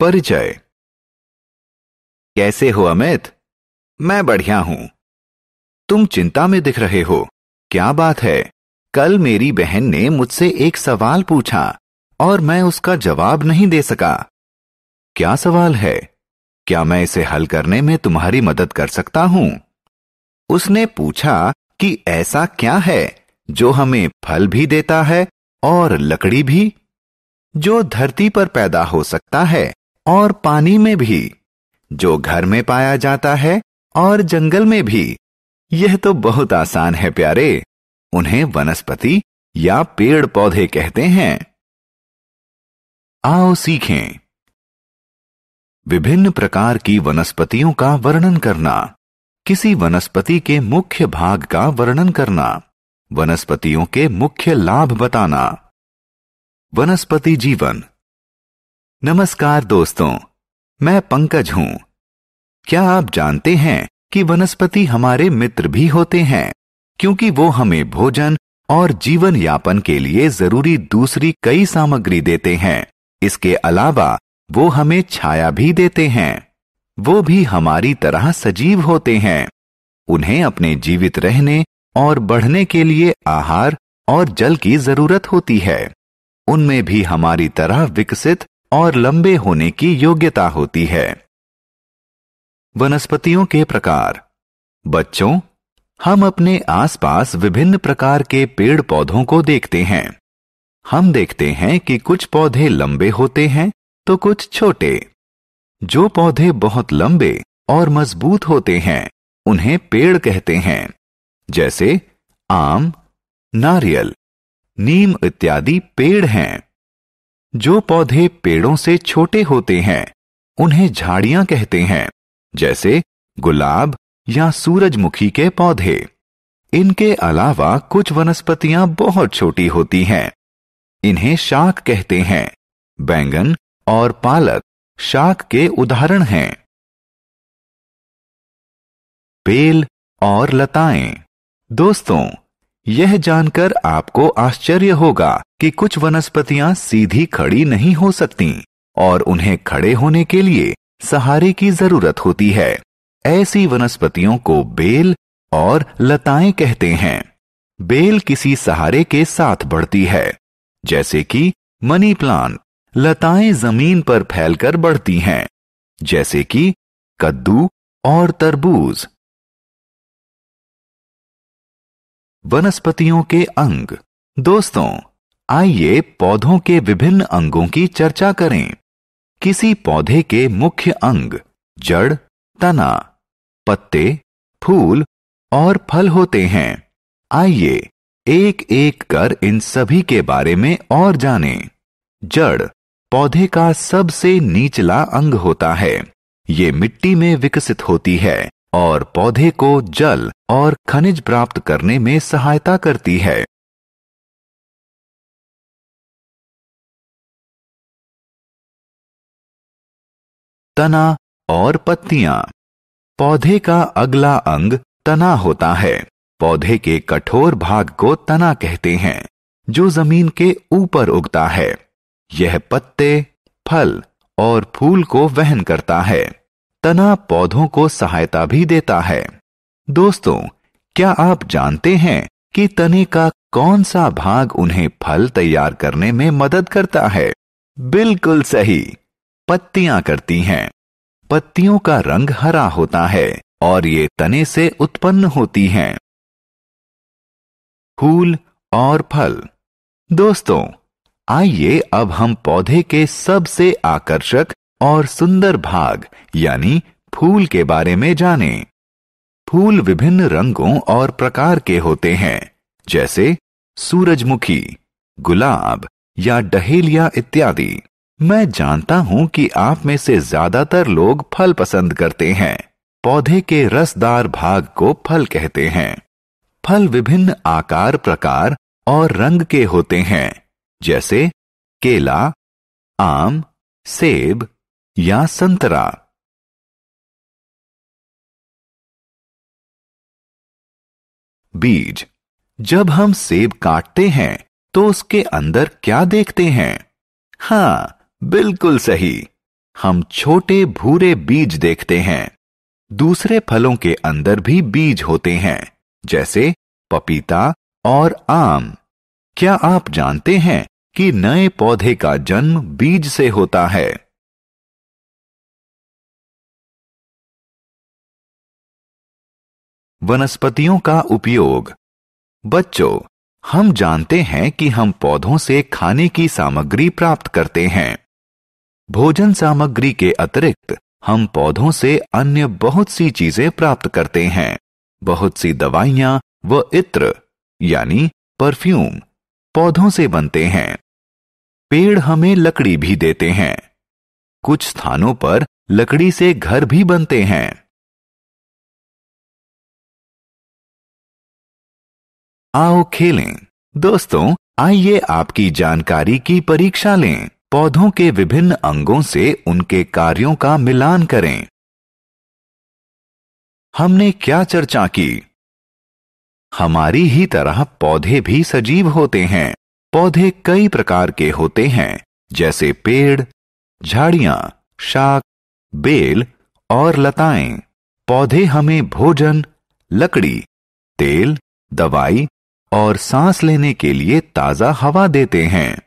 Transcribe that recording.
परिचय। कैसे हो अमित? मैं बढ़िया हूं। तुम चिंता में दिख रहे हो, क्या बात है? कल मेरी बहन ने मुझसे एक सवाल पूछा और मैं उसका जवाब नहीं दे सका। क्या सवाल है? क्या मैं इसे हल करने में तुम्हारी मदद कर सकता हूं? उसने पूछा कि ऐसा क्या है जो हमें फल भी देता है और लकड़ी भी, जो धरती पर पैदा हो सकता है और पानी में भी, जो घर में पाया जाता है और जंगल में भी। यह तो बहुत आसान है प्यारे। उन्हें वनस्पति या पेड़ पौधे कहते हैं। आओ सीखें। विभिन्न प्रकार की वनस्पतियों का वर्णन करना। किसी वनस्पति के मुख्य भाग का वर्णन करना। वनस्पतियों के मुख्य लाभ बताना। वनस्पति जीवन। नमस्कार दोस्तों, मैं पंकज हूं। क्या आप जानते हैं कि वनस्पति हमारे मित्र भी होते हैं, क्योंकि वो हमें भोजन और जीवन यापन के लिए जरूरी दूसरी कई सामग्री देते हैं। इसके अलावा वो हमें छाया भी देते हैं। वो भी हमारी तरह सजीव होते हैं। उन्हें अपने जीवित रहने और बढ़ने के लिए आहार और जल की जरूरत होती है। उनमें भी हमारी तरह विकसित और लंबे होने की योग्यता होती है। वनस्पतियों के प्रकार। बच्चों, हम अपने आसपास विभिन्न प्रकार के पेड़ पौधों को देखते हैं। हम देखते हैं कि कुछ पौधे लंबे होते हैं तो कुछ छोटे। जो पौधे बहुत लंबे और मजबूत होते हैं उन्हें पेड़ कहते हैं, जैसे आम, नारियल, नीम इत्यादि पेड़ हैं। जो पौधे पेड़ों से छोटे होते हैं उन्हें झाड़ियां कहते हैं, जैसे गुलाब या सूरजमुखी के पौधे। इनके अलावा कुछ वनस्पतियां बहुत छोटी होती हैं। इन्हें शाक कहते हैं। बैंगन और पालक शाक के उदाहरण हैं। बेल और लताएं। दोस्तों, यह जानकर आपको आश्चर्य होगा कि कुछ वनस्पतियां सीधी खड़ी नहीं हो सकती और उन्हें खड़े होने के लिए सहारे की जरूरत होती है। ऐसी वनस्पतियों को बेल और लताएं कहते हैं। बेल किसी सहारे के साथ बढ़ती है, जैसे कि मनी प्लांट। लताएं जमीन पर फैलकर बढ़ती हैं, जैसे कि कद्दू और तरबूज। वनस्पतियों के अंग। दोस्तों, आइए पौधों के विभिन्न अंगों की चर्चा करें। किसी पौधे के मुख्य अंग जड़, तना, पत्ते, फूल और फल होते हैं। आइए एक एक कर इन सभी के बारे में और जानें। जड़ पौधे का सबसे निचला अंग होता है। ये मिट्टी में विकसित होती है और पौधे को जल और खनिज प्राप्त करने में सहायता करती है। तना और पत्तियां। पौधे का अगला अंग तना होता है। पौधे के कठोर भाग को तना कहते हैं, जो जमीन के ऊपर उगता है। यह पत्ते, फल और फूल को वहन करता है। तना पौधों को सहायता भी देता है। दोस्तों, क्या आप जानते हैं कि तने का कौन सा भाग उन्हें फल तैयार करने में मदद करता है? बिल्कुल सही, पत्तियां करती हैं। पत्तियों का रंग हरा होता है और ये तने से उत्पन्न होती हैं। फूल और फल। दोस्तों, आइए अब हम पौधे के सबसे आकर्षक और सुंदर भाग यानी फूल के बारे में जानें। फूल विभिन्न रंगों और प्रकार के होते हैं, जैसे सूरजमुखी, गुलाब या डहेलिया इत्यादि। मैं जानता हूं कि आप में से ज्यादातर लोग फल पसंद करते हैं। पौधे के रसदार भाग को फल कहते हैं। फल विभिन्न आकार, प्रकार और रंग के होते हैं, जैसे केला, आम, सेब या संतरा। बीज। जब हम सेब काटते हैं तो उसके अंदर क्या देखते हैं? हाँ, बिल्कुल सही, हम छोटे भूरे बीज देखते हैं। दूसरे फलों के अंदर भी बीज होते हैं, जैसे पपीता और आम। क्या आप जानते हैं कि नए पौधे का जन्म बीज से होता है? वनस्पतियों का उपयोग। बच्चों, हम जानते हैं कि हम पौधों से खाने की सामग्री प्राप्त करते हैं। भोजन सामग्री के अतिरिक्त हम पौधों से अन्य बहुत सी चीजें प्राप्त करते हैं। बहुत सी दवाइयां व इत्र यानी परफ्यूम पौधों से बनते हैं। पेड़ हमें लकड़ी भी देते हैं। कुछ स्थानों पर लकड़ी से घर भी बनते हैं। आओ खेलें। दोस्तों, आइए आपकी जानकारी की परीक्षा लें। पौधों के विभिन्न अंगों से उनके कार्यों का मिलान करें। हमने क्या चर्चा की? हमारी ही तरह पौधे भी सजीव होते हैं। पौधे कई प्रकार के होते हैं, जैसे पेड़, झाड़ियां, शाक, बेल और लताएं। पौधे हमें भोजन, लकड़ी, तेल, दवाई और सांस लेने के लिए ताजा हवा देते हैं।